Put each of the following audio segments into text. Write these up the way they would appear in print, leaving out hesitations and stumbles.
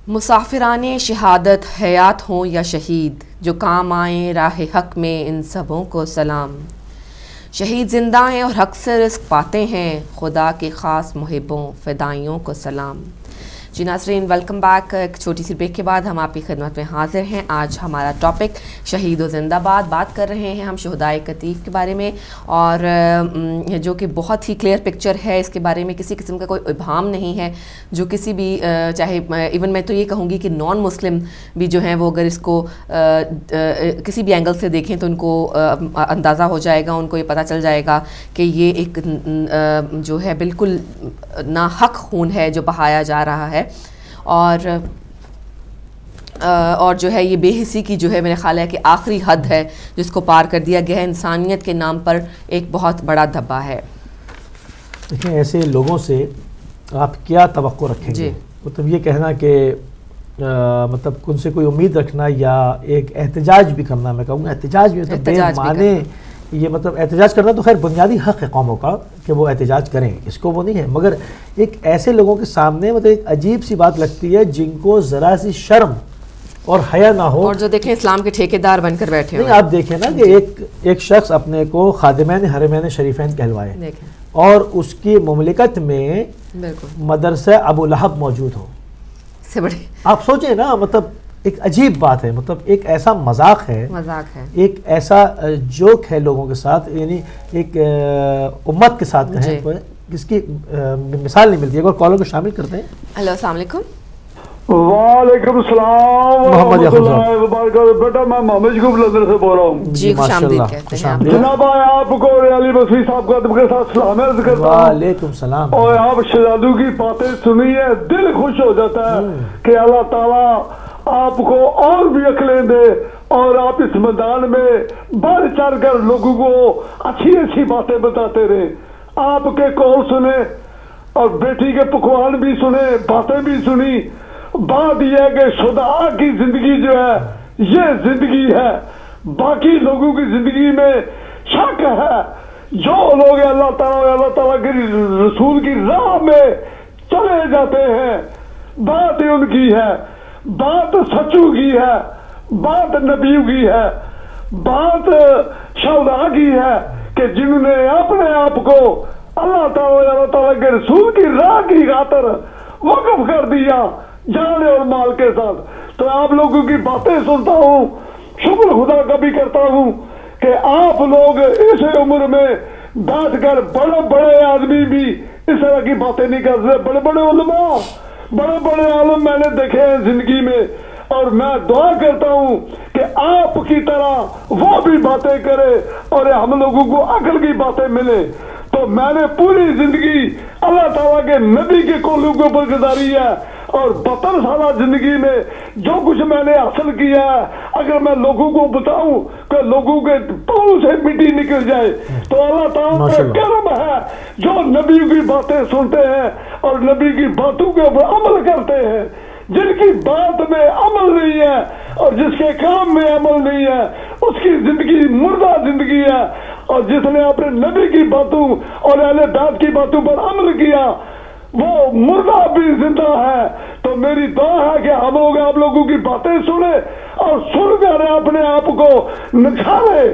مسافران شہادت حیات ہوں یا شہید، جو کام آئیں راہ حق میں ان سبوں کو سلام۔ شہید زندہ ہیں اور حق سے رزق پاتے ہیں، خدا کے خاص محبوں فدائیوں کو سلام۔ جی ناظرین، ویلکم بیک۔ ایک چھوٹی سی بریک کے بعد ہم آپ کی خدمت میں حاضر ہیں۔ آج ہمارا ٹاپک شہید و زندہ باد، بات کر رہے ہیں ہم شہدائے قطیف کے بارے میں، اور جو کہ بہت ہی کلیئر پکچر ہے، اس کے بارے میں کسی قسم کا کوئی ابہام نہیں ہے۔ جو کسی بھی چاہے ایون میں تو یہ کہوں گی کہ نان مسلم بھی جو ہیں وہ اگر اس کو کسی بھی اینگل سے دیکھیں تو ان کو اندازہ ہو جائے گا، ان کو یہ پتہ چل جائے گا کہ یہ ایک جو ہے بالکل ناحق خون ہے جو بہایا جا رہا ہے، اور جو ہے یہ بے حسی کی جو ہے میرے خیال ہے کہ آخری حد ہے جس کو پار کر دیا گیا ہے۔ انسانیت کے نام پر ایک بہت بڑا دھبا ہے۔ دیکھیں، ایسے لوگوں سے آپ کیا توقع رکھیں گے؟ مطلب یہ کہنا کہ مطلب ان سے کوئی امید رکھنا یا ایک احتجاج بھی کرنا، میں کہوں گا احتجاج بھی مطلب بے معنی، یہ مطلب احتجاج کرنا تو خیر بنیادی حق ہے قوموں کا کہ وہ احتجاج کریں، اس کو وہ نہیں ہے، مگر ایک ایسے لوگوں کے سامنے مطلب ایک عجیب سی بات لگتی ہے جن کو ذرا سی شرم اور حیا نہ ہو، اور جو دیکھیں اسلام کے ٹھیکیدار بن کر بیٹھے ہیں۔ آپ دیکھیں نا کہ ایک شخص اپنے کو خادمین حرمین شریفین کہلوائے اور اس کی مملکت میں مدرسہ ابو لہب موجود ہو، آپ سوچیں نا، مطلب ایک عجیب بات ہے، مطلب ایک ایسا مذاق ہے، ایک ایسا جوک ہے لوگوں کے ساتھ، یعنی ایک امت کے ساتھ کہیں جس کی مثال نہیں ملتی ہے۔ اور کالوں کو شامل کرتے ہیں۔ ہیلو، السلام علیکم۔ وعلیکم السلام ورحمۃ اللہ وبرکاتہ۔ بیٹا میں محمد یعقوب لندن سے بول رہا ہوں۔ جی خوش آمدید کہتے ہیں آپ۔ جناب آپ کو علی بصری صاحب کو ادب کے ساتھ سلام عرض کرتا ہوں۔ وعلیکم السلام۔ اور آپ شہزادوں کی باتیں سنی ہے، دل خوش ہو جاتا ہے کہ اللہ تعالیٰ آپ کو اور بھی عقلیں دے اور آپ اس میدان میں بڑھ چڑھ کر لوگوں کو اچھی اچھی باتیں بتاتے رہے۔ آپ کے قول سنے اور بیٹی کے پکوان بھی سنے، باتیں بھی سنی۔ بات یہ ہے کہ شہداء کی زندگی جو ہے یہ زندگی ہے، باقی لوگوں کی زندگی میں شک ہے۔ جو لوگ اللہ تعالیٰ کے رسول کی راہ میں چلے جاتے ہیں، بات ان کی ہے، بات سچوں کی ہے، بات نبیوں کی ہے، بات شہداء کی ہے کہ جنہوں نے اپنے آپ کو اللہ تعالیٰ کے رسول کی راہ کی خاطر وقف کر دیا، جان اور مال کے ساتھ۔ تو آپ لوگوں کی باتیں سنتا ہوں، شکر خدا کا بھی کرتا ہوں کہ آپ لوگ اس عمر میں بیٹھ کر بڑے بڑے آدمی بھی اس طرح کی باتیں نہیں کر رہے، بڑے بڑے علماء، بڑے بڑے عالم میں نے دیکھے ہیں زندگی میں، اور میں دعا کرتا ہوں کہ آپ کی طرح وہ بھی باتیں کرے اور ہم لوگوں کو عقل کی باتیں ملے۔ تو میں نے پوری زندگی اللہ تعالیٰ کے نبی کے قولوں کے اوپر گزاری ہے، اور 72 سالہ زندگی میں جو کچھ میں نے حاصل کیا ہے، اگر میں لوگوں کو بتاؤں کہ لوگوں کے پاؤں سے مٹی نکل جائے تو اللہ تعالیٰ کا کرم ہے جو نبی کی باتیں سنتے ہیں اور نبی کی باتوں کے اوپر عمل کرتے ہیں۔ جن کی بات میں عمل نہیں ہے اور جس کے کام میں عمل نہیں ہے، اس کی زندگی مردہ زندگی ہے، اور جس نے اپنے نبی کی باتوں اور اہل بیت کی باتوں پر عمل کیا وہ مردہ بھی زندہ ہے۔ تو میری دعا ہے کہ ہم لوگ آپ لوگوں کی باتیں سنیں اور سن کر اپنے آپ کو نکھارے،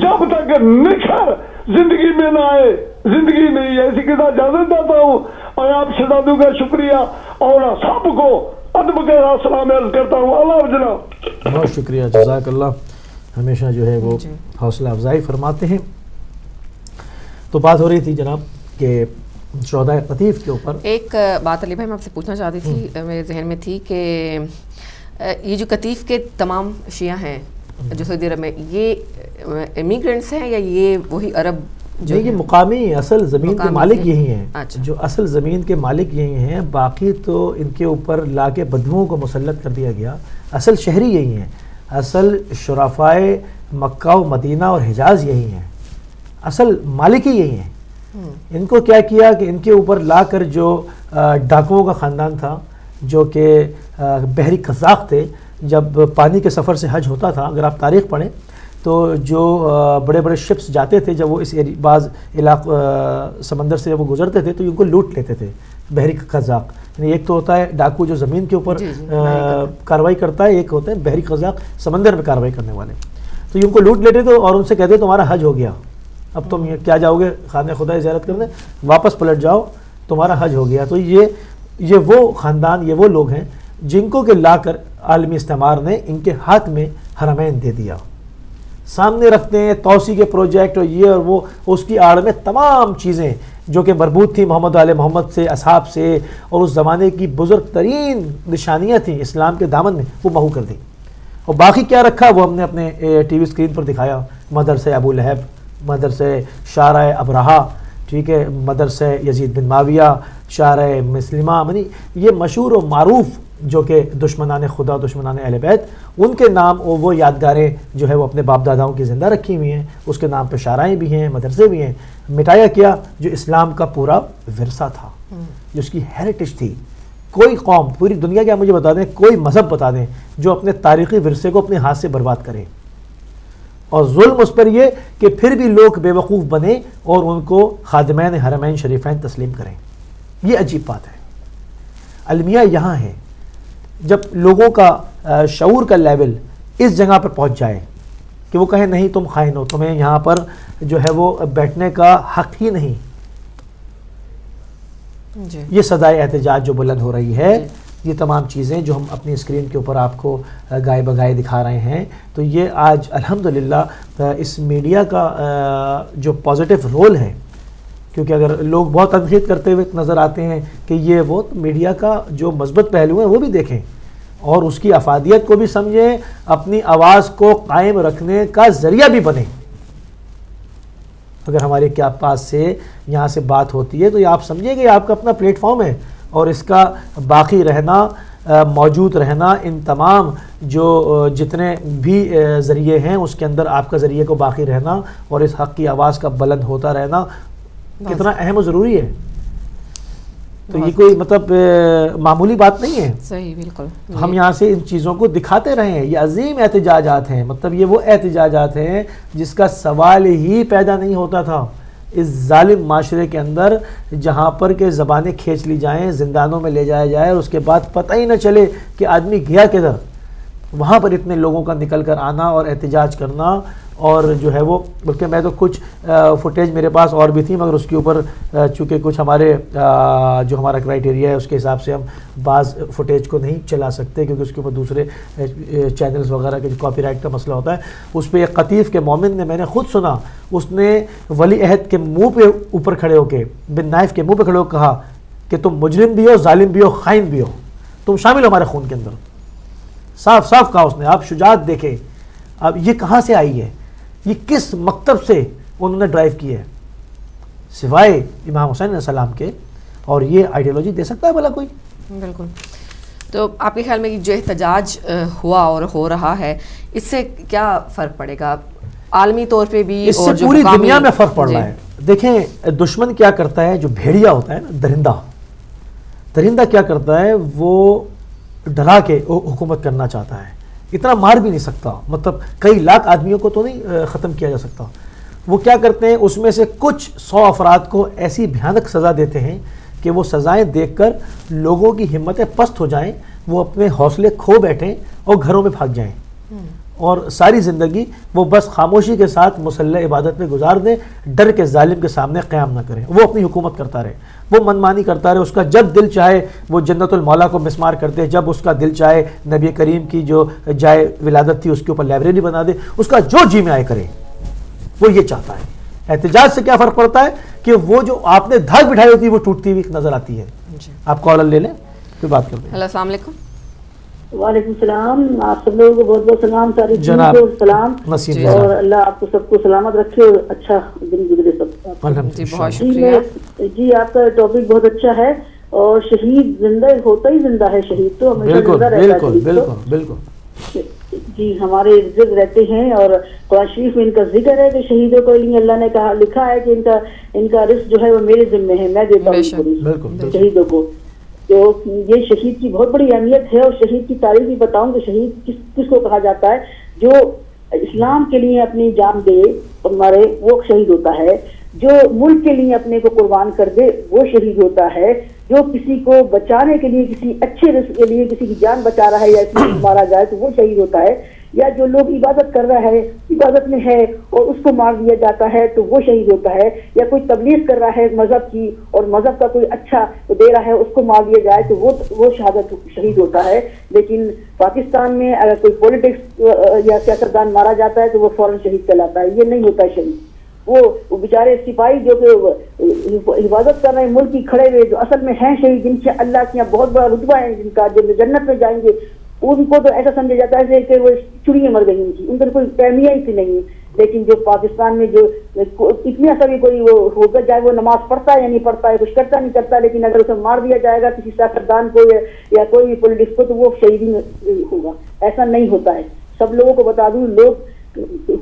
جب تک نکھر زندگی میں نہ آئے زندگی نہیں ہے۔ اسی کے ساتھ اجازت دیتا ہوں اور آپ شہزادوں کا شکریہ اور سب کو ادب کے ساتھ سلام عرض کرتا ہوں۔ اللہ جناب بہت شکریہ، جزاک اللہ، ہمیشہ جو ہے وہ حوصلہ افزائی فرماتے ہیں۔ تو بات ہو رہی تھی جناب کہ شہدائے قطیف کے اوپر ایک بات علی بھائی میں آپ سے پوچھنا چاہتی تھی، میرے ذہن میں تھی کہ یہ جو قطیف کے تمام شیعہ ہیں جو سعودی عرب میں، یہ امیگرنٹس ہیں یا یہ وہی عرب جو یہ مقامی اصل زمین کے مالک یہی ہیں؟ جو اصل زمین کے مالک یہی ہیں، باقی تو ان کے اوپر لا کے بدوؤں کو مسلط کر دیا گیا۔ اصل شہری یہی ہیں، اصل شرفائے مکہ و مدینہ اور حجاز یہی ہیں، اصل مالک ہی یہی ہیں۔ ان کو کیا کیا کہ ان کے اوپر لا کر جو ڈاکوؤں کا خاندان تھا جو کہ بحری قزاق تھے، جب پانی کے سفر سے حج ہوتا تھا، اگر آپ تاریخ پڑھیں تو جو بڑے بڑے شپس جاتے تھے، جب وہ اس بعض علاقہ سمندر سے جب وہ گزرتے تھے تو ان کو لوٹ لیتے تھے، بحری قزاق، یعنی ایک تو ہوتا ہے ڈاکو جو زمین کے اوپر کارروائی کرتا ہے، ایک ہوتے ہیں بحری قزاق سمندر میں کارروائی کرنے والے. تو یہ ان کو لوٹ لیتے تھے اور ان سے کہتے تمہارا حج ہو گیا، اب تم یہ کیا جاؤ گے خانہ خدا زیارت کرنے، واپس پلٹ جاؤ، تمہارا حج ہو گیا. تو یہ وہ خاندان، یہ وہ لوگ ہیں جن کو کہ لا کر عالمی استعمار نے ان کے ہاتھ میں حرمین دے دیا. سامنے رکھتے ہیں توسیع کے پروجیکٹ اور یہ اور وہ، اس کی آڑ میں تمام چیزیں جو کہ مربوط تھیں محمد آل محمد سے، اصحاب سے، اور اس زمانے کی بزرگ ترین نشانیاں تھیں اسلام کے دامن میں، وہ محو کر دیں. اور باقی کیا رکھا وہ ہم نے اپنے ٹی وی اسکرین پر دکھایا. مدرسہ ابو لہب، مدرسہ شارع ابرہا، ٹھیک ہے، مدرسہ یزید بن معاویہ، شارع مسلمہ، یعنی یہ مشہور و معروف جو کہ دشمنان خدا، دشمنان اہل بیت، ان کے نام اور وہ یادگاریں جو ہے وہ اپنے باپ داداؤں کی زندہ رکھی ہوئی ہیں. اس کے نام پہ شارعیں بھی ہیں، مدرسے بھی ہیں. مٹایا کیا جو اسلام کا پورا ورثہ تھا، جو اس کی ہیریٹیج تھی. کوئی قوم پوری دنیا کے، مجھے بتا دیں کوئی مذہب بتا دیں جو اپنے تاریخی ورثے کو اپنے ہاتھ سے برباد کرے. اور ظلم اس پر یہ کہ پھر بھی لوگ بے وقوف بنے اور ان کو خادمین حرمین شریفین تسلیم کریں. یہ عجیب بات ہے. المیہ یہاں ہے جب لوگوں کا شعور کا لیول اس جگہ پر پہنچ جائے کہ وہ کہیں نہیں تم خائن ہو، تمہیں یہاں پر جو ہے وہ بیٹھنے کا حق ہی نہیں. یہ صدائے احتجاج جو بلند ہو رہی ہے، یہ تمام چیزیں جو ہم اپنی اسکرین کے اوپر آپ کو گائے بگائے دکھا رہے ہیں، تو یہ آج الحمدللہ اس میڈیا کا جو پازیٹیو رول ہے، کیونکہ اگر لوگ بہت تنقید کرتے ہوئے نظر آتے ہیں کہ یہ وہ، میڈیا کا جو مثبت پہلو ہیں وہ بھی دیکھیں اور اس کی افادیت کو بھی سمجھیں، اپنی آواز کو قائم رکھنے کا ذریعہ بھی بنیں. اگر ہمارے کیا پاس سے یہاں سے بات ہوتی ہے تو یہ آپ سمجھیں کہ آپ کا اپنا پلیٹ فارم ہے، اور اس کا باقی رہنا، موجود رہنا، ان تمام جو جتنے بھی ذریعے ہیں اس کے اندر آپ کا ذریعے کو باقی رہنا اور اس حق کی آواز کا بلند ہوتا رہنا کتنا اہم و ضروری ہے. تو یہ کوئی مطلب معمولی بات نہیں ہے. صحیح، بالکل. ہم یہاں سے ان چیزوں کو دکھاتے رہے ہیں. یہ عظیم احتجاجات ہیں، مطلب یہ وہ احتجاجات ہیں جس کا سوال ہی پیدا نہیں ہوتا تھا اس ظالم معاشرے کے اندر، جہاں پر کہ زبانیں کھینچ لی جائیں، زندانوں میں لے جایا جائے اور اس کے بعد پتہ ہی نہ چلے کہ آدمی گیا کدھر. وہاں پر اتنے لوگوں کا نکل کر آنا اور احتجاج کرنا، اور جو ہے وہ بلکہ میں تو کچھ فوٹیج میرے پاس اور بھی تھی، مگر اس کے اوپر چونکہ کچھ ہمارے جو ہمارا کرائٹیریا ہے اس کے حساب سے ہم بعض فوٹیج کو نہیں چلا سکتے، کیونکہ اس کے اوپر دوسرے چینلز وغیرہ کے جو کاپی رائٹ کا مسئلہ ہوتا ہے. اس پہ ایک قطیف کے مومن نے، میں نے خود سنا، اس نے ولی عہد کے منہ پہ اوپر کھڑے ہو کے، بن نائف کے منہ پہ کھڑے ہو کہا کہ تم مجرم بھی ہو، ظالم بھی ہو، خائن بھی ہو، تم شامل ہو ہمارے خون کے اندر. صاف صاف کہا اس نے. آپ شجاعت دیکھیں. اب یہ کہاں سے آئی ہے؟ یہ کس مکتب سے انہوں نے ڈرائیو کی ہے سوائے امام حسین علیہ السلام کے؟ اور یہ آئیڈیالوجی دے سکتا ہے بھلا کوئی؟ بالکل. تو آپ کے خیال میں جو احتجاج ہوا اور ہو رہا ہے، اس سے کیا فرق پڑے گا عالمی طور پہ بھی؟ اس سے پوری دنیا میں فرق پڑ رہا ہے. دیکھیں دشمن کیا کرتا ہے، جو بھیڑیا ہوتا ہے نا، درندہ کیا کرتا ہے، وہ ڈرا کے حکومت کرنا چاہتا ہے. اتنا مار بھی نہیں سکتا، مطلب کئی لاکھ آدمیوں کو تو نہیں ختم کیا جا سکتا. وہ کیا کرتے ہیں، اس میں سے کچھ 100 افراد کو ایسی بھیانک سزا دیتے ہیں کہ وہ سزائیں دیکھ کر لوگوں کی ہمتیں پست ہو جائیں، وہ اپنے حوصلے کھو بیٹھیں اور گھروں میں بھاگ جائیں، اور ساری زندگی وہ بس خاموشی کے ساتھ مسلح عبادت میں گزار دیں، ڈر کے ظالم کے سامنے قیام نہ کریں. وہ اپنی حکومت کرتا رہے، وہ منمانی کرتا رہے. اس کا جب دل چاہے وہ جنت المولا کو مسمار کر دے، جب اس کا دل چاہے نبی کریم کی جو جائے ولادت تھی اس کے اوپر لائبریری بنا دے، اس کا جو جی میں آئے کرے. وہ یہ چاہتا ہے. احتجاج سے کیا فرق پڑتا ہے کہ وہ جو آپ نے دھاگ بٹھائی ہوتی ہے وہ ٹوٹتی ہوئی نظر آتی ہے. آپ کالر لے لیں پھر بات کرتے ہیں. السلام علیکم. وعلیکم السلام. آپ سب لوگوں کو بہت بہت سلام. ساری جناب کو سلام، اور اللہ آپ کو سب کو سلامت رکھے اور اچھا دن گزرے سب. جی بہت شکریہ. جی آپ کا ٹاپک بہت اچھا ہے، اور شہید زندہ ہوتا ہی زندہ ہے. شہید تو ہمیشہ زندہ رہتا ہے. بالکل. جی ہمارے ارد رہتے ہیں، اور قرآن شریف میں ان کا ذکر ہے کہ شہیدوں کو لیے اللہ نے کہا، لکھا ہے کہ ان کا رزق جو ہے وہ میرے ذمہ ہے، میں دیتا ہوں شہیدوں کو. تو یہ شہید کی بہت بڑی اہمیت ہے. اور شہید کی تاریخ بھی بتاؤں کہ شہید کس کو کہا جاتا ہے؟ جو اسلام کے لیے اپنی جان دے اور مارے، وہ شہید ہوتا ہے. جو ملک کے لیے اپنے کو قربان کر دے وہ شہید ہوتا ہے. جو کسی کو بچانے کے لیے کسی اچھے رزق کے لیے کسی کی جان بچا رہا ہے یا اس میں مارا جائے تو وہ شہید ہوتا ہے. یا جو لوگ عبادت کر رہا ہے, عبادت میں ہے اور اس کو مار دیا جاتا ہے تو وہ شہید ہوتا ہے. یا کوئی تبلیغ کر رہا ہے مذہب کی اور مذہب کا کوئی اچھا دے رہا ہے اس کو مار دیا جائے تو وہ شہادت شہید ہوتا ہے. لیکن پاکستان میں اگر کوئی پولیٹکس یا سیاستدان مارا جاتا ہے تو وہ فوراً شہید کہلاتا ہے. یہ نہیں ہوتا ہے شہید. وہ بیچارے سپاہی جو کہ حفاظت کر رہے ہیں ملک کی کھڑے ہوئے, جو اصل میں ہیں شہید, جن سے اللہ کے یہاں بہت بڑا رتبہ ہے, جن کا جو جنت میں جائیں گے, ان کو تو ایسا سمجھا جاتا ہے کہ وہ چڑیاں مر گئی ان کی, ان پر کوئی اہمیت ہی نہیں. لیکن جو پاکستان میں جو اتنی اثر کوئی وہ ہوگا, چاہے وہ نماز پڑھتا ہے یا نہیں پڑھتا ہے, کچھ کرتا نہیں کرتا, لیکن اگر اسے مار دیا جائے گا کسی سیاستدان کو یا کوئی بھی پولیٹکس کو تو وہ شہید ہی ہوگا. ایسا نہیں ہوتا ہے. سب لوگوں کو بتا دوں, لوگ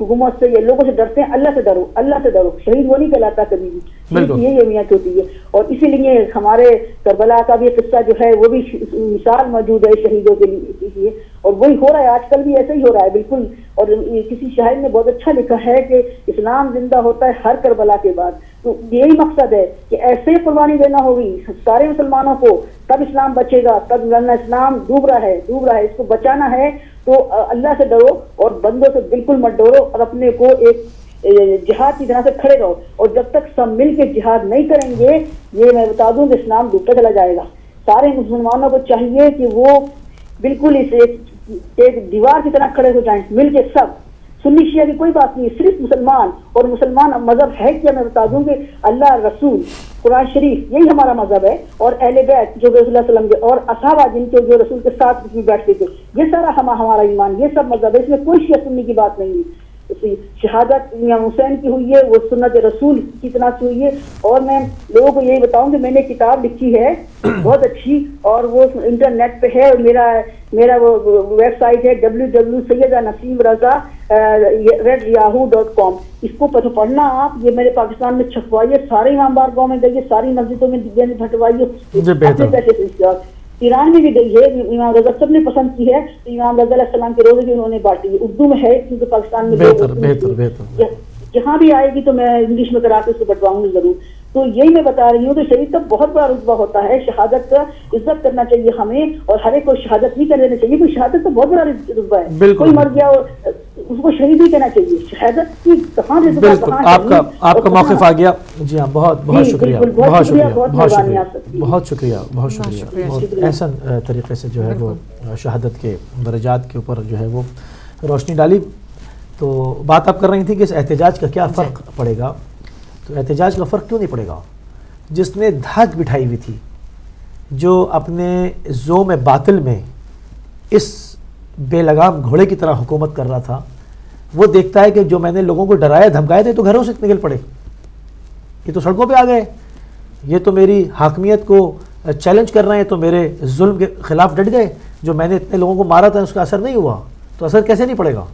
حکومت سے یا لوگوں سے ڈرتے ہیں. اللہ سے ڈرو, اللہ سے ڈرو. شہید وہ نہیں کہلاتا کبھی بھی. یہی اہمیت ہوتی ہے. اور اسی لیے ہمارے کربلا کا بھی قصہ جو ہے وہ بھی مثال موجود ہے شہیدوں کے لیے, اور وہی ہو رہا ہے آج کل بھی ایسا ہی ہو رہا ہے بالکل. اور کسی شاعر نے بہت اچھا لکھا ہے کہ اسلام زندہ ہوتا ہے ہر کربلا کے بعد. تو یہی مقصد ہے کہ ایسے قربانی دینا ہوگی سارے مسلمانوں کو, تب اسلام بچے گا. تب اسلام ڈوب رہا ہے, اس کو بچانا ہے تو اللہ سے ڈرو اور بندوں سے بالکل مت ڈرو, اور اپنے کو ایک جہاد کی طرح سے کھڑے رہو. اور جب تک سب مل کے جہاد نہیں کریں گے, یہ میں بتا دوں کہ اسلام ڈوبتا چلا جائے گا. سارے مسلمانوں کو چاہیے کہ وہ بالکل اس ایک دیوار کی طرح کھڑے ہو جائیں مل کے سب. سنی شیعہ کی کوئی بات نہیں, صرف مسلمان. اور مسلمان مذہب ہے کیا, میں بتا دوں کہ اللہ, رسول, قرآن شریف, یہی ہمارا مذہب ہے. اور اہل بیت جو رسول اللہ صلی اللہ علیہ وسلم کے اور اصحابہ جن کے جو رسول کے ساتھ بیٹھتے تھے, یہ سارا ہمارا ایمان, یہ سب مذہب ہے. اس میں کوئی شیعہ سنی کی بات نہیں ہے. شہادت امام حسین کی ہوئی ہے وہ سنت رسول کی طرح سے ہوئی ہے. اور میں لوگوں کو یہی بتاؤں کہ میں نے کتاب لکھی ہے بہت اچھی, اور وہ انٹرنیٹ پہ ہے. اور میرا وہ ویب سائٹ ہے www.naseemraza@yahoo.com. اس کو پڑھنا آپ. یہ میرے پاکستان میں چھپوائیے, سارے امام بار گاؤں میں گئی, ساری مسجدوں میں بھٹوائیے, اپنے پیسے سے. ایران میں بھی گئی ہے, امام رضا سب نے پسند کی ہے. امام رضا علیہ السلام کے روزے بھی انہوں نے بانٹی ہے. اردو میں ہے کیونکہ پاکستان میں بہتر جہاں بھی آئے گی تو میں انگلش میں کرا کے اس کو بٹواؤں گی ضرور. تو یہی میں بتا رہی ہوں کہ شہید کا بہت بڑا رتبہ ہوتا ہے. شہادت کا عزت کرنا چاہیے ہمیں, اور ہر ایک کو شہادت نہیں کر دینا چاہیے. کوئی شہادت کا بہت بڑا رتبہ ہے. کوئی مر گیا اس کو شہید ہی کہنا چاہیے. شہادت کی کہاں آپ کا موقف آ گیا. جی ہاں, بہت شکریہ, بہت شکریہ, بہت شکریہ, بہت شکریہ. بہت احسن طریقے سے جو ہے وہ شہادت کے درجات کے اوپر جو ہے وہ روشنی ڈالی. تو بات آپ کر رہی تھی کہ اس احتجاج کا کیا فرق پڑے گا. تو احتجاج کا فرق کیوں نہیں پڑے گا؟ جس نے دھاک بٹھائی ہوئی تھی, جو اپنے زوم باطل میں اس بے لگام گھوڑے کی طرح حکومت کر رہا تھا, وہ دیکھتا ہے کہ جو میں نے لوگوں کو ڈرایا دھمکائے تھے تو گھروں سے نکل پڑے, یہ تو سڑکوں پہ آ گئے, یہ تو میری حاکمیت کو چیلنج کر رہے ہیں, تو میرے ظلم کے خلاف ڈٹ گئے. جو میں نے اتنے لوگوں کو مارا تھا اس کا اثر نہیں ہوا, تو اثر کیسے نہیں پڑے گا؟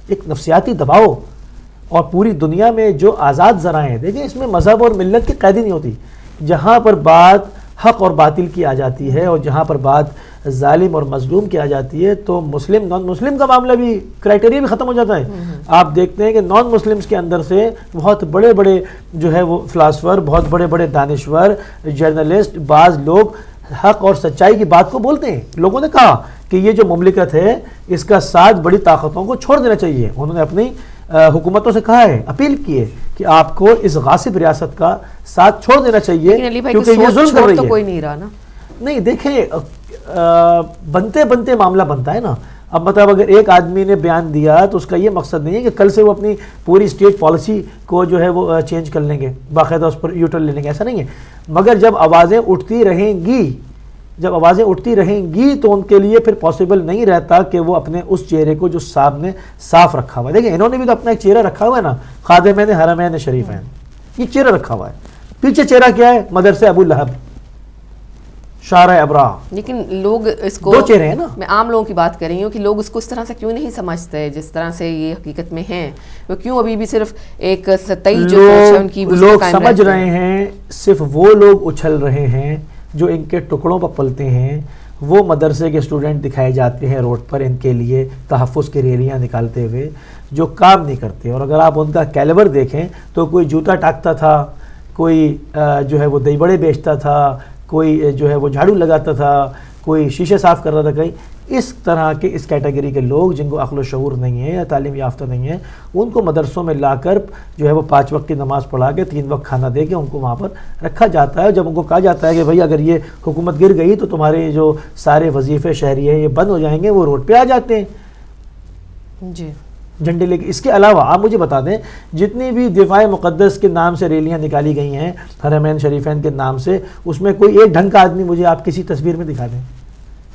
ایک نفسیاتی دباؤ. اور پوری دنیا میں جو آزاد ذرائع ہیں, دیکھیں اس میں مذہب اور ملت کی قیدی نہیں ہوتی. جہاں پر بات حق اور باطل کی آ جاتی ہے, اور جہاں پر بات ظالم اور مظلوم کی آ جاتی ہے, تو مسلم نان مسلم کا معاملہ بھی, کرائٹیریا بھی ختم ہو جاتا ہے. آپ دیکھتے ہیں کہ نان مسلمس کے اندر سے بہت بڑے بڑے جو ہے وہ فلاسفر, بہت بڑے بڑے دانشور, جرنلسٹ, بعض لوگ حق اور سچائی کی بات کو بولتے ہیں. لوگوں نے کہا کہ یہ جو مملکت ہے اس کا ساتھ بڑی طاقتوں کو چھوڑ دینا چاہیے. انہوں نے اپنی حکومتوں سے کہا ہے, اپیل کی ہے کہ آپ کو اس غاصب ریاست کا ساتھ چھوڑ دینا چاہیے, کیونکہ یہ ظلم کر رہی ہے. کوئی نہیں رہا نا. نہیں, دیکھیں بنتے بنتے معاملہ بنتا ہے نا. اب مطلب اگر ایک آدمی نے بیان دیا تو اس کا یہ مقصد نہیں ہے کہ کل سے وہ اپنی پوری اسٹیٹ پالیسی کو جو ہے وہ چینج کر لیں گے, باقاعدہ اس پر یو ٹرن لے لیں گے, ایسا نہیں ہے. مگر جب آوازیں اٹھتی رہیں گی تو ان کے لیے پھر پاسبل نہیں رہتا کہ وہ اپنے اس چہرے کو جو سامنے صاف رکھا ہوا ہے. دیکھیں انہوں نے بھی تو اپنا ایک چہرہ رکھا ہوا ہے نا, خادمین حرمین شریفین, یہ چہرہ رکھا ہوا ہے. پیچھے چہرہ کیا ہے؟ مدرسہ ابو لہب, شارع ابرا. لیکن لوگ اس کو, دو چہرے ہیں نا. میں عام لوگوں کی بات کر رہی ہوں کہ لوگ اس کو اس طرح سے کیوں نہیں سمجھتے جس طرح سے یہ حقیقت میں ہیں. وہ کیوں ابھی بھی صرف ایک سطحی جو ان کی لوگ سمجھ رہے ہیں, صرف وہ لوگ اچھل رہے ہیں جو ان کے ٹکڑوں پر پلتے ہیں, وہ مدرسے کے اسٹوڈنٹ دکھائے جاتے ہیں روڈ پر ان کے لیے تحفظ کی ریلیاں نکالتے ہوئے جو کام نہیں کرتے. اور اگر آپ ان کا کیلیبر دیکھیں تو کوئی جوتا ٹاکتا تھا, کوئی جو ہے وہ دہی بڑے بیچتا تھا, کوئی جو ہے وہ جھاڑو لگاتا تھا, کوئی شیشے صاف کر رہا تھا. کہیں اس طرح کے اس کیٹیگری کے لوگ جن کو عقل و شعور نہیں ہے یا تعلیم یافتہ نہیں ہے, ان کو مدرسوں میں لا کر جو ہے وہ 5 وقت کی نماز پڑھا کے 3 وقت کھانا دے کے ان کو وہاں پر رکھا جاتا ہے. جب ان کو کہا جاتا ہے کہ بھائی اگر یہ حکومت گر گئی تو تمہارے جو سارے وظیفے شہری ہیں یہ بند ہو جائیں گے, وہ روڈ پہ آ جاتے ہیں جی جھنڈے لے کے. اس کے علاوہ آپ مجھے بتا دیں جتنی بھی دفاع مقدس کے نام سے ریلیاں نکالی گئی ہیں حرمین شریفین کے نام سے, اس میں کوئی ایک ڈھنگ کا آدمی مجھے آپ کسی تصویر میں دکھا دیں,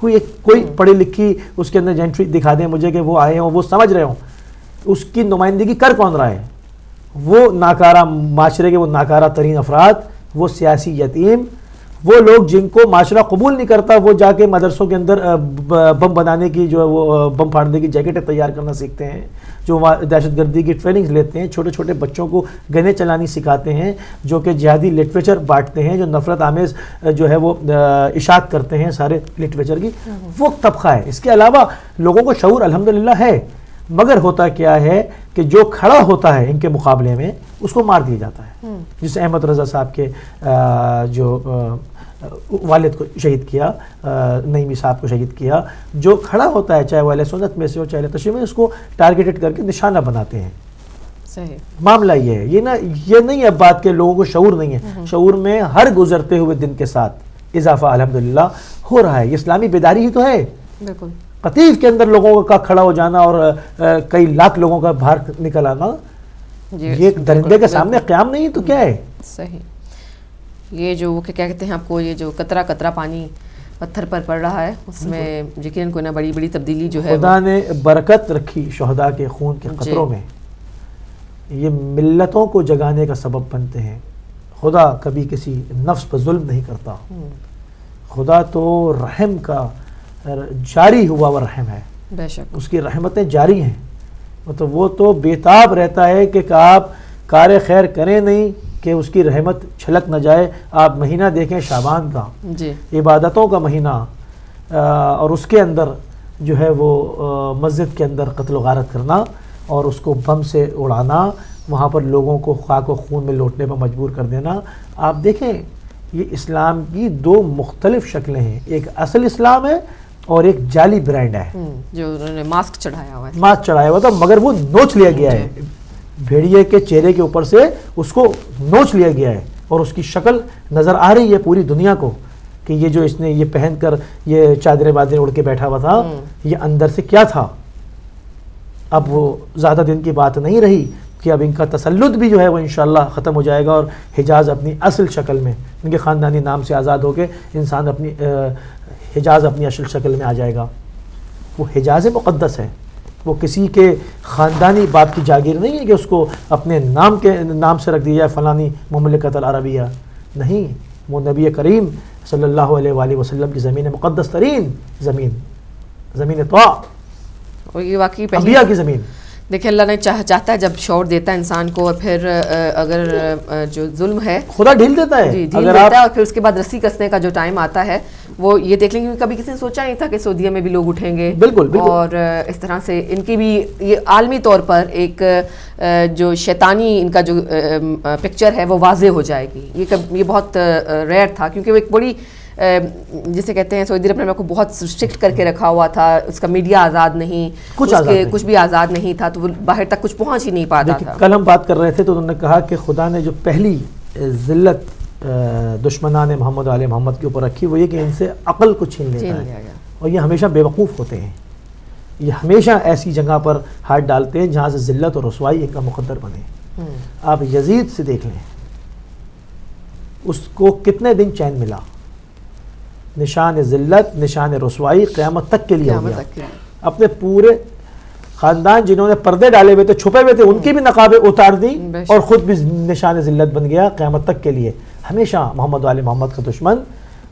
کوئی پڑھی لکھی اس کے اندر جینٹری دکھا دیں مجھے کہ وہ آئے ہوں, وہ سمجھ رہے ہوں اس کی نمائندگی کر کون رہا ہے. وہ ناکارہ معاشرے کے وہ ناکارہ ترین افراد, وہ سیاسی یتیم, وہ لوگ جن کو معاشرہ قبول نہیں کرتا, وہ جا کے مدرسوں کے اندر بم بنانے کی جو ہے وہ بم پھاڑنے کی جیکٹیں تیار کرنا سیکھتے ہیں, جو دہشت گردی کی ٹریننگز لیتے ہیں, چھوٹے چھوٹے بچوں کو گنے چلانی سکھاتے ہیں, جو کہ جہادی لٹریچر بانٹتے ہیں, جو نفرت آمیز جو ہے وہ اشاعت کرتے ہیں سارے لٹریچر کی, وہ طبقہ ہے. اس کے علاوہ لوگوں کو شعور الحمدللہ ہے, مگر ہوتا کیا ہے کہ جو کھڑا ہوتا ہے ان کے مقابلے میں اس کو مار دیا جاتا ہے. جسے احمد رضا صاحب کے جو والد کو شہید کیا, نعیمی صاحب کو شہید کیا, جو کھڑا ہوتا ہے چاہے وہ اہل سنت میں سے ہو چاہے اہل تشیع میں, اس کو ٹارگیٹڈ کر کے نشانہ بناتے ہیں. صحیح معاملہ یہ ہے, یہ نہیں ہے بات کہ لوگوں کو شعور نہیں ہے. شعور میں ہر گزرتے ہوئے دن کے ساتھ اضافہ الحمدللہ ہو رہا ہے. یہ اسلامی بیداری ہی تو ہے. بالکل قطیف کے اندر لوگوں کا کھڑا ہو جانا اور کئی لاکھ لوگوں کا باہر نکل آنا, یہ ایک درندے کے سامنے قیام نہیں تو کیا ہے. صحیح. یہ جو وہ کیا کہتے ہیں آپ کو, یہ جو قطرہ قطرہ پانی پتھر پر پڑ رہا ہے, اس میں یقیناً کوئی نہ بڑی بڑی تبدیلی جو ہے خدا نے برکت رکھی شہداء کے خون کے قطروں میں. یہ ملتوں کو جگانے کا سبب بنتے ہیں. خدا کبھی کسی نفس پر ظلم نہیں کرتا. خدا تو رحم کا جاری ہوا وہ رحم ہے. بے شک اس کی رحمتیں جاری ہیں. مطلب وہ تو بیتاب رہتا ہے کہ آپ کار خیر کریں نہیں کہ اس کی رحمت چھلک نہ جائے. آپ مہینہ دیکھیں شعبان کا, جی عبادتوں کا مہینہ, اور اس کے اندر جو ہے وہ مسجد کے اندر قتل و غارت کرنا اور اس کو بم سے اڑانا, وہاں پر لوگوں کو خاک و خون میں لوٹنے پر مجبور کر دینا. آپ دیکھیں یہ اسلام کی 2 مختلف شکلیں ہیں. ایک اصل اسلام ہے اور ایک جعلی برانڈ ہے جو انہوں نے ماسک چڑھایا ہوا ہے. ماسک چڑھایا ہوا تھا مگر وہ نوچ لیا گیا ہے. بھیڑیے کے چہرے کے اوپر سے اس کو نوچ لیا گیا ہے اور اس کی شکل نظر آ رہی ہے پوری دنیا کو کہ یہ جو اس نے یہ پہن کر یہ چادریں بادریں اڑ کے بیٹھا ہوا تھا, یہ اندر سے کیا تھا. اب وہ زیادہ دن کی بات نہیں رہی کہ اب ان کا تسلط بھی جو ہے وہ انشاءاللہ ختم ہو جائے گا اور حجاز اپنی اصل شکل میں, ان کے خاندانی نام سے آزاد ہو کے انسان اپنی حجاز اپنی اصل شکل میں آ جائے گا. وہ حجاز مقدس ہے, وہ کسی کے خاندانی باپ کی جاگیر نہیں ہے کہ اس کو اپنے نام سے رکھ دیا جائے فلانی مملکت العربیہ. نہیں, وہ نبی کریم صلی اللہ علیہ وآلہ وسلم کی زمین مقدس ترین زمین طاع, اور یہ واقعی انبیاء کی زمین. دیکھیں اللہ نے چاہتا ہے جب شعور دیتا ہے انسان کو, اور پھر اگر جو ظلم ہے خدا ڈھیل دیتا ہے. ڈھیل دیتا ہے, اور پھر اس کے بعد رسی کسنے کا جو ٹائم آتا ہے وہ یہ دیکھ لیں گے. کبھی کسی نے سوچا نہیں تھا کہ سعودیہ میں بھی لوگ اٹھیں گے. بالکل اور اس طرح سے ان کی بھی یہ عالمی طور پر ایک جو شیطانی ان کا جو پکچر ہے وہ واضح ہو جائے گی. یہ بہت ریئر تھا کیونکہ وہ ایک بڑی جسے کہتے ہیں سعودی عرب نے کو بہت اسٹرکٹ کر کے رکھا ہوا تھا. اس کا میڈیا آزاد نہیں, کچھ بھی آزاد نہیں تھا, تو وہ باہر تک کچھ پہنچ ہی نہیں پاتا تھا. کل ہم بات کر رہے تھے تو انہوں نے کہا کہ خدا نے جو پہلی ذلت دشمنان محمد علیہ محمد کے اوپر رکھی وہ یہ کہ ان سے عقل کو چھین لیتا ہے, اور یہ ہمیشہ بے وقوف ہوتے ہیں. یہ ہمیشہ ایسی جگہ پر ہاتھ ڈالتے ہیں جہاں سے ذلت اور رسوائی ان کا مقدر بنے. آپ یزید سے دیکھ لیں, اس کو کتنے دن چین ملا. نشان ذلت, نشان رسوائی قیامت تک کے لیے ہو گیا. اپنے پورے خاندان جنہوں نے پردے ڈالے ہوئے تھے, چھپے ہوئے تھے, ان کی بھی نقابیں اتار دی اور خود بھی نشان ذلت بن گیا قیامت تک کے لیے. ہمیشہ محمد علیہ محمد کا دشمن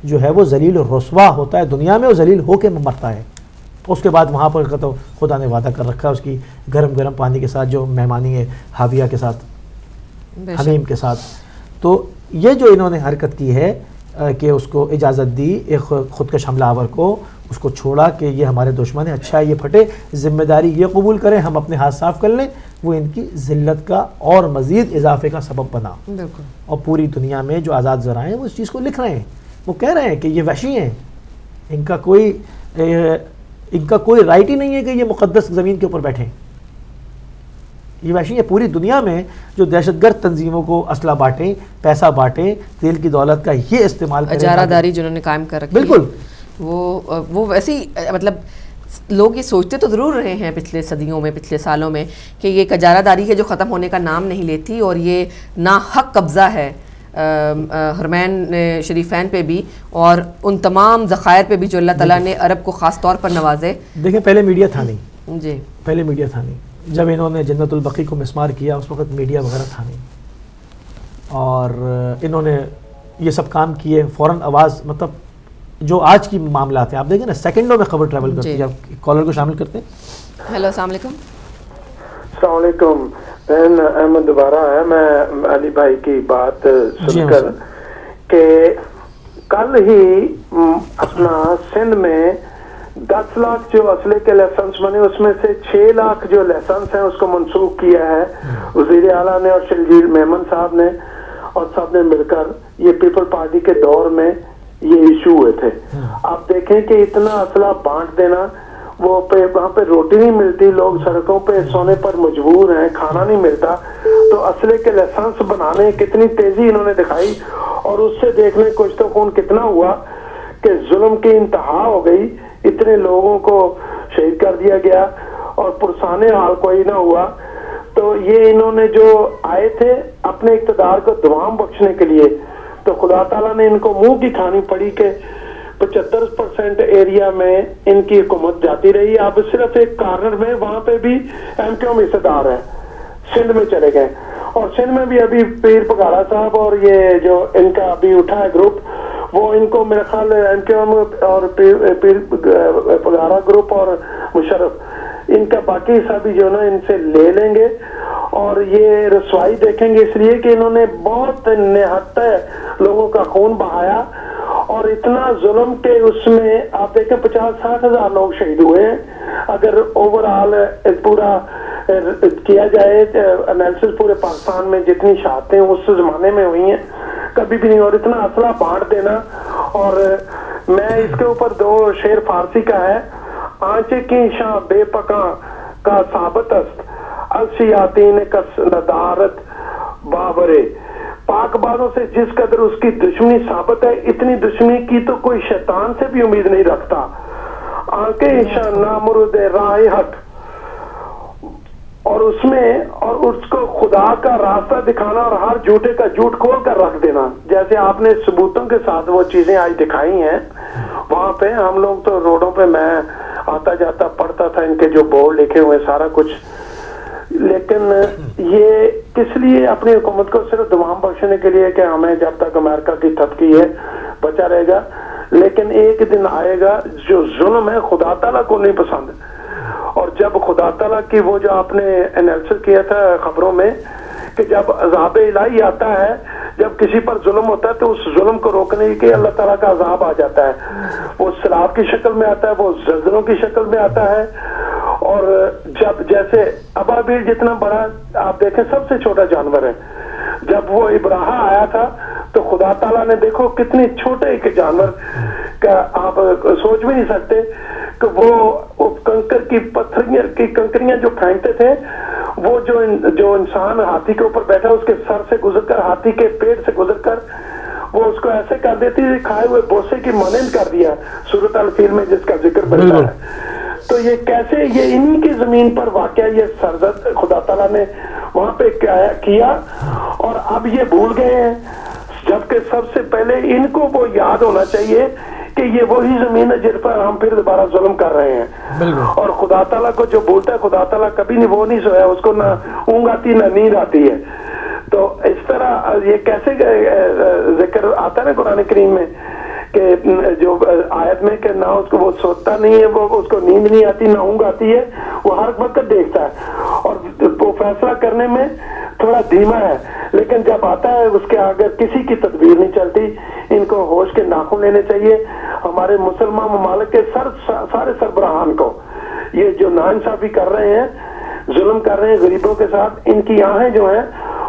جو ہے وہ ذلیل اور رسوا ہوتا ہے دنیا میں, وہ ذلیل ہو کے مرتا ہے. اس کے بعد وہاں پر خدا نے وعدہ کر رکھا ہے اس کی گرم گرم پانی کے ساتھ جو مہمانی ہے حاویہ کے ساتھ, حمیم کے ساتھ. تو یہ جو انہوں نے حرکت کی ہے کہ اس کو اجازت دی ایک خودکش حملہ آور کو، اس کو چھوڑا کہ یہ ہمارے دشمن ہیں، اچھا یہ پھٹے، ذمہ داری یہ قبول کریں، ہم اپنے ہاتھ صاف کر لیں، وہ ان کی ذلت کا اور مزید اضافے کا سبب بنا. اور پوری دنیا میں جو آزاد ذرائع ہیں وہ اس چیز کو لکھ رہے ہیں، وہ کہہ رہے ہیں کہ یہ وحشی ہیں، ان کا کوئی رائٹ ہی نہیں ہے کہ یہ مقدس زمین کے اوپر بیٹھیں. یہ وحشی ہے. پوری دنیا میں جو دہشت گرد تنظیموں کو اسلحہ بانٹیں، پیسہ بانٹیں، تیل کی دولت کا یہ استعمال کریں، اجارہ داری جنہوں نے قائم کر رکھی، بالکل وہ ویسی مطلب لوگ یہ سوچتے تو ضرور رہے ہیں پچھلے صدیوں میں، پچھلے سالوں میں، کہ یہ اجارہ داری ہے جو ختم ہونے کا نام نہیں لیتی، اور یہ ناحق قبضہ ہے حرمین شریفین پہ بھی اور ان تمام ذخائر پہ بھی جو اللہ تعالیٰ نے عرب کو خاص طور پر نوازے. دیکھیں پہلے میڈیا تھا نہیں، جی پہلے میڈیا تھا نہیں. جب انہوں نے جنت البقیع کو مسمار کیا اس وقت میڈیا وغیرہ تھا نہیں، اور انہوں نے یہ سب کام کیے فوراً آواز، مطلب جو آج کی معاملات ہیں آپ دیکھیں نا سیکنڈوں میں خبر ٹریول کرتی ہے. جب کالر کو شامل کرتے ہیں. ہیلو السلام علیکم. السلام علیکم. بہن احمد دوبارہ ہے. میں علی بھائی کی بات سن کر کہ کل ہی اپنا سندھ میں 10 لاکھ جو اسلحے کے لائسنس بنے اس میں سے 6 لاکھ جو لائسنس ہیں اس کو منسوخ کیا ہے وزیر اعلیٰ نے اور شرجیل میمن صاحب نے اور سب نے مل کر. یہ پیپل پارٹی کے دور میں یہ ایشو ہوئے تھے. آپ دیکھیں کہ اتنا اسلحہ بانٹ دینا، وہ وہاں پہ روٹی نہیں ملتی، لوگ سڑکوں پہ سونے پر مجبور ہیں، کھانا نہیں ملتا، تو اسلحے کے لائسنس بنانے کتنی تیزی انہوں نے دکھائی. اور اس سے دیکھنے کچھ تو خون کتنا ہوا کہ ظلم کی انتہا ہو گئی. اتنے لوگوں کو شہید کر دیا گیا اور پرسان حال کوئی نہ ہوا. تو یہ انہوں نے جو آئے تھے اپنے اقتدار کو دوام بخشنے کے لیے، تو خدا تعالیٰ نے ان کو منہ کی کھانی پڑی کہ 75% ایریا میں ان کی حکومت جاتی رہی. اب صرف ایک کارنر میں وہاں پہ بھی ایم کیو ایم حصہ دار ہے، سندھ میں چلے گئے. اور سندھ میں بھی ابھی پیر پگاڑا صاحب اور یہ جو ان کا ابھی اٹھا ہے گروپ، وہ ان کو میرے خیال ایم کیو ایم اور پیر پگاڑا گروپ اور مشرف ان کا باقی حصہ بھی جو نا ان سے لے لیں گے. اور یہ رسوائی دیکھیں گے اس لیے کہ انہوں نے بہت نہایت لوگوں کا خون بہایا اور اتنا ظلم کہ اس میں آپ دیکھیں 50-60 ہزار لوگ شہید ہوئے ہیں. اگر اوور آل پورا کیا جائے انالیسس پورے پاکستان میں جتنی شہادتیں اس زمانے میں ہوئی ہیں کبھی بھی نہیں. اور اتنا اسلحہ بانٹ دینا. اور میں اس کے اوپر 2 شعر فارسی کا ہے. آنچے کی شاہ بے پکاں کا ثابت است، الشیاطین کس ندارت بابرے. پاک بازوں سے جس قدر اس کی دشمنی ثابت ہے، اتنی دشمنی کی تو کوئی شیطان سے بھی امید نہیں رکھتا. آنکھیں شاہ نامرد راہ حق، اور اس میں اور اس کو خدا کا راستہ دکھانا اور ہر جھوٹے کا جھوٹ کھول کر رکھ دینا. جیسے آپ نے ثبوتوں کے ساتھ وہ چیزیں آج دکھائی ہیں وہاں پہ. ہم لوگ تو روڈوں پہ میں آتا جاتا پڑھتا تھا ان کے جو بورڈ لکھے ہوئے سارا کچھ. لیکن یہ کس لیے اپنی حکومت کو صرف دوام بخشنے کے لیے کہ ہمیں جب تک امریکہ کی تھپکی ہے بچا رہے گا. لیکن ایک دن آئے گا جو ظلم ہے خدا تعالیٰ کو نہیں پسند. اور جب خدا تعالیٰ کی وہ جو آپ نے انالیسس کیا تھا خبروں میں کہ جب عذاب الہی آتا ہے، جب کسی پر ظلم ہوتا ہے تو اس ظلم کو روکنے کے اللہ تعالیٰ کا عذاب آ جاتا ہے. وہ سیلاب کی شکل میں آتا ہے، وہ زلزلوں کی شکل میں آتا ہے. اور جب جیسے ابابیل جتنا بڑا آپ دیکھیں سب سے چھوٹا جانور ہے، جب وہ ابراہا آیا تھا تو خدا تعالیٰ نے دیکھو کتنی چھوٹے ایک جانور کا آپ سوچ بھی نہیں سکتے کہ وہ کنکر کی پتھریاں کی کنکریاں جو پھینکتے تھے، وہ جو انسان ہاتھی کے اوپر بیٹھا اس کے سر سے گزر کر ہاتھی کے پیٹ سے گزر کر وہ اس کو ایسے کر دیتی تھی کھائے ہوئے بوسے کی مانند کر دیا سورۃ الفیل میں جس کا ذکر بنتا ہے. تو یہ کیسے یہ انہی کی زمین پر واقعہ یہ سرزد خدا تعالیٰ نے وہاں پہ کیا اور اب یہ بھول گئے ہیں. جبکہ سب سے پہلے ان کو وہ یاد ہونا چاہیے کہ یہ وہی زمین ہے جس پر ہم پھر دوبارہ ظلم کر رہے ہیں. اور خدا تعالیٰ کو جو بولتا ہے خدا تعالیٰ کبھی نہیں وہ نہیں سویا، اس کو نہ اونگ آتی نہ نیند آتی ہے. تو اس طرح یہ کیسے ذکر آتا ہے نا قرآن کریم میں کہ جو آیت میں کہ نہ اس کو وہ سوتا نہیں ہے، وہ اس کو نیند نہیں آتی نہ اونگ آتی ہے، وہ ہر وقت دیکھتا ہے. اور وہ فیصلہ کرنے میں تھوڑا دھیما ہے، لیکن جب آتا ہے اس کے آگے کسی کی تدبیر نہیں چلتی. ان کو ہوش کے ناخن لینے چاہیے. ہمارے مسلمان ممالک کے سارے سربراہان کو یہ جو ناانصافی کر رہے ہیں، ظلم کر رہے ہیں غریبوں کے ساتھ، ان کی آہیں جو ہیں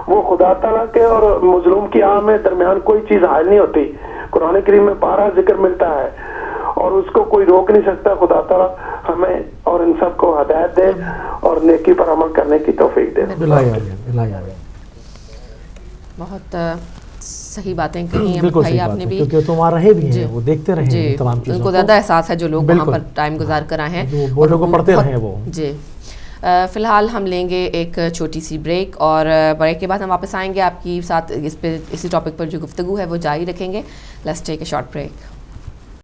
وہ خدا تعالیٰ کے اور مظلوم کی آہ میں درمیان کوئی چیز حائل نہیں ہوتی. قرآن کریم میں 12 ذکر ملتا ہے اور اس کو کوئی روک نہیں سکتا. خدا تعالیٰ ہمیں اور ان سب کو ہدایت دے اور نیکی پر عمل کرنے کی توفیق دے. بہت صحیح باتیں کہی ہیں بھائی آپ نے بھی، کیونکہ تم رہے بھی ہیں، وہ دیکھتے رہے ہیں تمام چیزوں کو. ان کو زیادہ احساس ہے جو لوگ وہاں پر ٹائم گزار کر آئے ہیں، بورڈوں کو پڑھتے رہے ہیں وہ. جی فی الحال ہم لیں گے ایک چھوٹی سی بریک، اور بریک کے بعد ہم واپس آئیں گے آپ کی ساتھ اسی ٹاپک پر جو گفتگو ہے وہ جاری رکھیں گے. Let's take a short break.